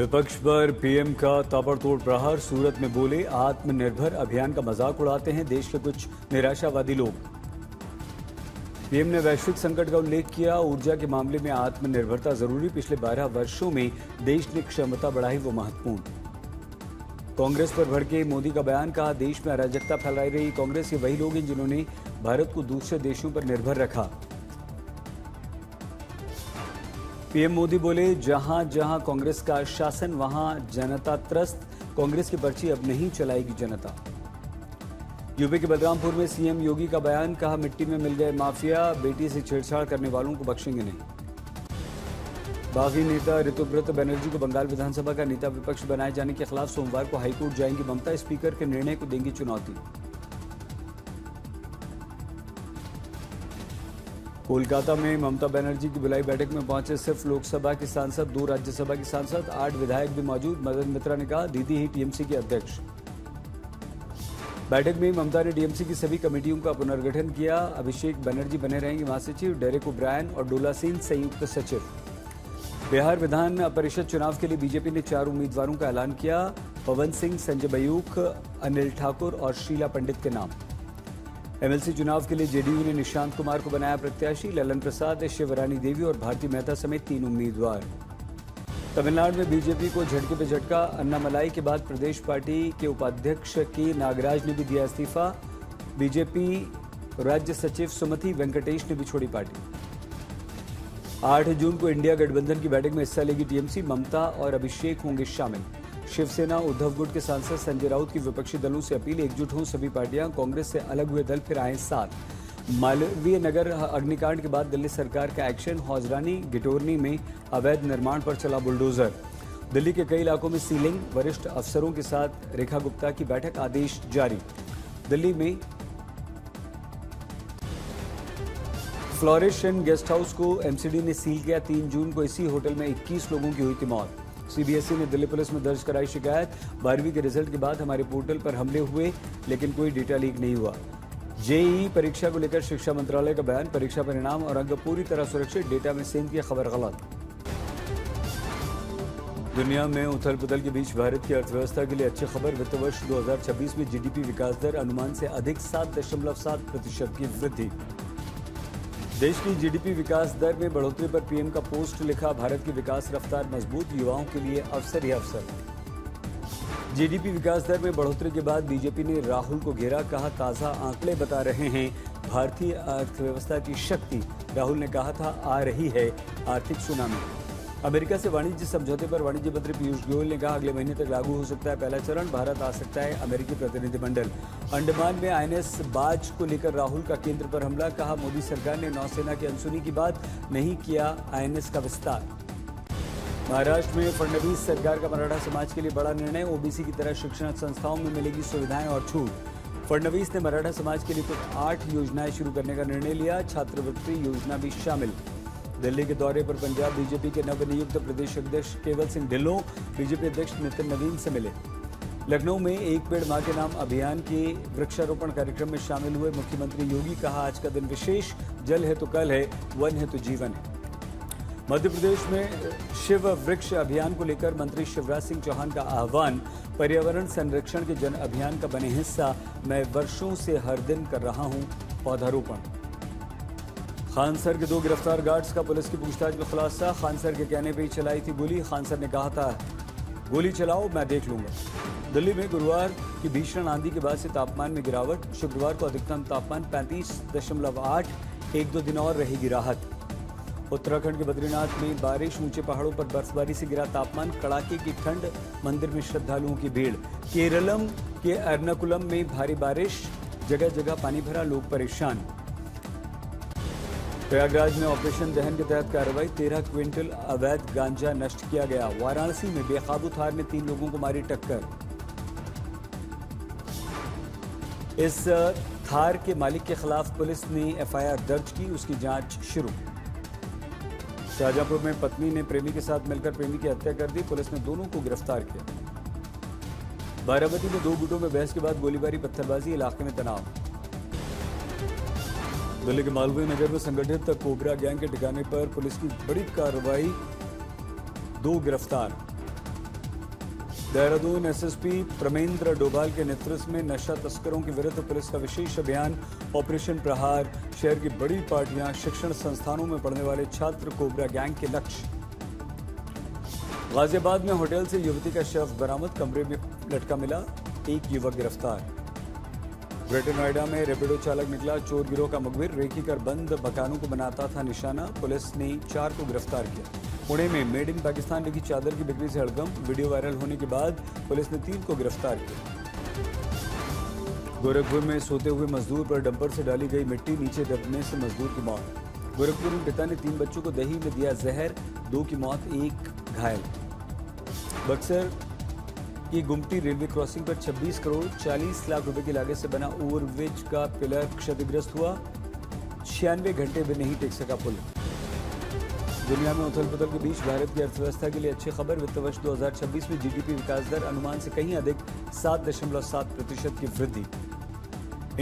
विपक्ष पर पीएम का ताबड़तोड़ प्रहार। सूरत में बोले, आत्मनिर्भर अभियान का मजाक उड़ाते हैं देश के कुछ निराशावादी लोग। पीएम ने वैश्विक संकट का उल्लेख किया। ऊर्जा के मामले में आत्मनिर्भरता जरूरी, पिछले 12 वर्षों में देश ने क्षमता बढ़ाई, वो महत्वपूर्ण। कांग्रेस पर भड़के मोदी का बयान, कहा देश में अराजकता फैलाई रही कांग्रेस के वही लोग हैं जिन्होंने भारत को दूसरे देशों पर निर्भर रखा। पीएम मोदी बोले, जहां जहां कांग्रेस का शासन वहां जनता त्रस्त, कांग्रेस की पर्ची अब नहीं चलाएगी जनता। यूपी के बलरामपुर में सीएम योगी का बयान, कहा मिट्टी में मिल गए माफिया, बेटी से छेड़छाड़ करने वालों को बख्शेंगे नहीं। बागी नेता ऋतुव्रत बनर्जी को बंगाल विधानसभा का नेता विपक्ष बनाए जाने के खिलाफ सोमवार को हाईकोर्ट जाएंगी ममता, स्पीकर के निर्णय को देंगी चुनौती। कोलकाता में ममता बनर्जी की बुलाई बैठक में पहुंचे सिर्फ लोकसभा के सांसद, 2 राज्यसभा के सांसद, 8 विधायक भी मौजूद। मदन मित्रा ने कहा, दीदी ही टीएमसी के अध्यक्ष। बैठक में ममता ने टीएमसी की सभी कमेटियों का पुनर्गठन किया। अभिषेक बनर्जी बने रहेंगे महासचिव, डेरेक ओब्रायन और डोला सिंह संयुक्त सचिव। बिहार विधान परिषद चुनाव के लिए बीजेपी ने 4 उम्मीदवारों का ऐलान किया। पवन सिंह, संजय बयूख, अनिल ठाकुर और शीला पंडित के नाम। एमएलसी चुनाव के लिए जेडीयू ने निशांत कुमार को बनाया प्रत्याशी। ललन प्रसाद, शिवरानी देवी और भारती मेहता समेत 3 उम्मीदवार। तमिलनाडु में बीजेपी को झटके पे झटका। अन्नामलाई के बाद प्रदेश पार्टी के उपाध्यक्ष के नागराज ने भी दिया इस्तीफा। बीजेपी राज्य सचिव सुमति वेंकटेश ने भी छोड़ी पार्टी। 8 जून को इंडिया गठबंधन की बैठक में हिस्सा लेगी टीएमसी, ममता और अभिषेक होंगे शामिल। शिवसेना उद्धव गुट के सांसद संजय राउत की विपक्षी दलों से अपील, एकजुट हों सभी पार्टियां, कांग्रेस से अलग हुए दल फिर आए साथ। मालवीय नगर अग्निकांड के बाद दिल्ली सरकार का एक्शन, हौजरानी गिटोरनी में अवैध निर्माण पर चला बुलडोजर। दिल्ली के कई इलाकों में सीलिंग, वरिष्ठ अफसरों के साथ रेखा गुप्ता की बैठक, आदेश जारी। दिल्ली में फ्लोरिश एंड गेस्ट हाउस को एमसीडी ने सील किया। 3 जून को इसी होटल में 21 लोगों की हुई थी मौत। सीबीएसई ने दिल्ली पुलिस में दर्ज कराई शिकायत, 12वीं के रिजल्ट के बाद हमारे पोर्टल पर हमले हुए लेकिन कोई डेटा लीक नहीं हुआ। जेईई परीक्षा को लेकर शिक्षा मंत्रालय का बयान, परीक्षा परिणाम और अंक पूरी तरह सुरक्षित, डेटा में सेंध की खबर गलत। दुनिया में उथल पुथल के बीच भारत की अर्थव्यवस्था के लिए अच्छी खबर, वित्त वर्ष 2026 में जीडीपी विकास दर अनुमान से अधिक 7.7% की वृद्धि। देश की जीडीपी विकास दर में बढ़ोतरी पर पीएम का पोस्ट लिखा, भारत की विकास रफ्तार मजबूत, युवाओं के लिए अवसर ही अवसर। जीडीपी विकास दर में बढ़ोतरी के बाद बीजेपी ने राहुल को घेरा, कहा ताज़ा आंकड़े बता रहे हैं भारतीय अर्थव्यवस्था की शक्ति। राहुल ने कहा था आ रही है आर्थिक सुनामी। अमेरिका से वाणिज्य समझौते पर वाणिज्य मंत्री पीयूष गोयल ने कहा, अगले महीने तक लागू हो सकता है पहला चरण, भारत आ सकता है अमेरिकी प्रतिनिधिमंडल। अंडमान में आईएनएस बाज को लेकर राहुल का केंद्र पर हमला, कहा मोदी सरकार ने नौसेना की अनसुनी की बात नहीं किया आईएनएस का विस्तार। महाराष्ट्र में फडणवीस सरकार का मराठा समाज के लिए बड़ा निर्णय, ओबीसी की तरह शिक्षण संस्थाओं में मिलेगी सुविधाएं और छूट। फडणवीस ने मराठा समाज के लिए कुछ 8 योजनाएं शुरू करने का निर्णय लिया, छात्रवृत्ति योजना भी शामिल। दिल्ली के दौरे पर पंजाब बीजेपी के नवनियुक्त प्रदेश अध्यक्ष केवल सिंह ढिल्लों बीजेपी अध्यक्ष नितिन नवीन से मिले। लखनऊ में एक पेड़ मां के नाम अभियान के वृक्षारोपण कार्यक्रम में शामिल हुए मुख्यमंत्री योगी, कहा आज का दिन विशेष, जल है तो कल है, वन है तो जीवन है। मध्य प्रदेश में शिव वृक्ष अभियान को लेकर मंत्री शिवराज सिंह चौहान का आह्वान, पर्यावरण संरक्षण के जन अभियान का बने हिस्सा, मैं वर्षों से हर दिन कर रहा हूं पौधारोपण। खानसर के 2 गिरफ्तार गार्ड्स का पुलिस की पूछताछ में खुलासा, खानसर के कहने पर ही चलाई थी गोली, खानसर ने कहा था गोली चलाओ मैं देख लूंगा। दिल्ली में गुरुवार की भीषण आंधी के बाद से तापमान में गिरावट, शुक्रवार को अधिकतम तापमान 35.8, 1-2 दिन और रहेगी राहत। उत्तराखंड के बद्रीनाथ में बारिश, ऊंचे पहाड़ों पर बर्फबारी से गिरा तापमान, कड़ाके की ठंड, मंदिर में श्रद्धालुओं की भीड़। केरलम के एर्नाकुलम में भारी बारिश, जगह जगह पानी भरा, लोग परेशान। प्रयागराज में ऑपरेशन दहन के तहत कार्रवाई, 13 क्विंटल अवैध गांजा नष्ट किया गया। वाराणसी में बेकाबू थार ने 3 लोगों को मारी टक्कर। इस थार के मालिक के खिलाफ पुलिस ने एफआईआर दर्ज की, उसकी जांच शुरू। शाहजहांपुर में पत्नी ने प्रेमी के साथ मिलकर प्रेमी की हत्या कर दी, पुलिस ने दोनों को गिरफ्तार किया। बारामती में 2 गुटों में बहस के बाद गोलीबारी, पत्थरबाजी, इलाके में तनाव। दिल्ली के मालवीय नगर में संगठित कोबरा गैंग के ठिकाने पर पुलिस की बड़ी कार्रवाई, 2 गिरफ्तार। देहरादून एसएसपी प्रमेंद्र डोभाल के नेतृत्व में नशा तस्करों के विरुद्ध पुलिस का विशेष अभियान ऑपरेशन प्रहार। शहर की बड़ी पार्टियां, शिक्षण संस्थानों में पढ़ने वाले छात्र कोबरा गैंग के लक्ष्य। गाजियाबाद में होटल से युवती का शव बरामद, कमरे में लटका मिला, एक युवक गिरफ्तार। ग्रेटर नोएडा में रेपिडो चालक निकला चोर गिरोह का मुखबिर, रेकी कर बंद मकानों को बनाता था निशाना, पुलिस ने 4 को गिरफ्तार किया। पुणे में मेड इन पाकिस्तान लिखी चादर की बिक्री से हड़कंप, वीडियो वायरल होने के बाद पुलिस ने 3 को गिरफ्तार किया। गोरखपुर में सोते हुए मजदूर पर डंपर से डाली गई मिट्टी, नीचे दबने से मजदूर की मौत। गोरखपुर में पिता ने 3 बच्चों को दही में दिया जहर, 2 की मौत, 1 घायल। बक्सर की गुमटी रेलवे क्रॉसिंग पर 26 करोड़ 40 लाख रुपए की लागत से बना ओवरब्रिज का पिलर क्षतिग्रस्त हुआ, 96 घंटे में नहीं टिक सका पुल। दुनिया में उथल पुथल के बीच भारत की अर्थव्यवस्था के लिए अच्छी खबर, वित्त वर्ष 2026 में जीडीपी विकास दर अनुमान से कहीं अधिक 7.7% की वृद्धि।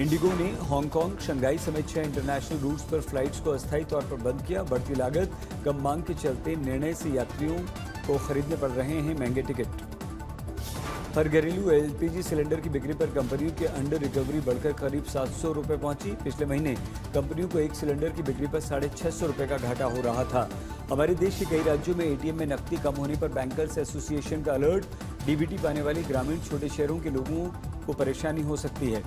इंडिगो ने हांगकांग, शंघाई समेत 6 इंटरनेशनल रूट्स पर फ्लाइट्स को अस्थायी तौर पर बंद किया। बढ़ती लागत, कम मांग के चलते निर्णय से यात्रियों को खरीदने पड़ रहे हैं महंगे टिकट। हर घरेलू एलपीजी सिलेंडर की बिक्री पर कंपनियों के अंडर रिकवरी बढ़कर करीब 700 रुपए पहुंची। पिछले महीने कंपनियों को एक सिलेंडर की बिक्री पर 650 रुपए का घाटा हो रहा था। हमारे देश के कई राज्यों में एटीएम में नकदी कम होने पर बैंकर्स एसोसिएशन का अलर्ट, डीबीटी पाने वाले ग्रामीण छोटे शहरों के लोगों को परेशानी हो सकती है।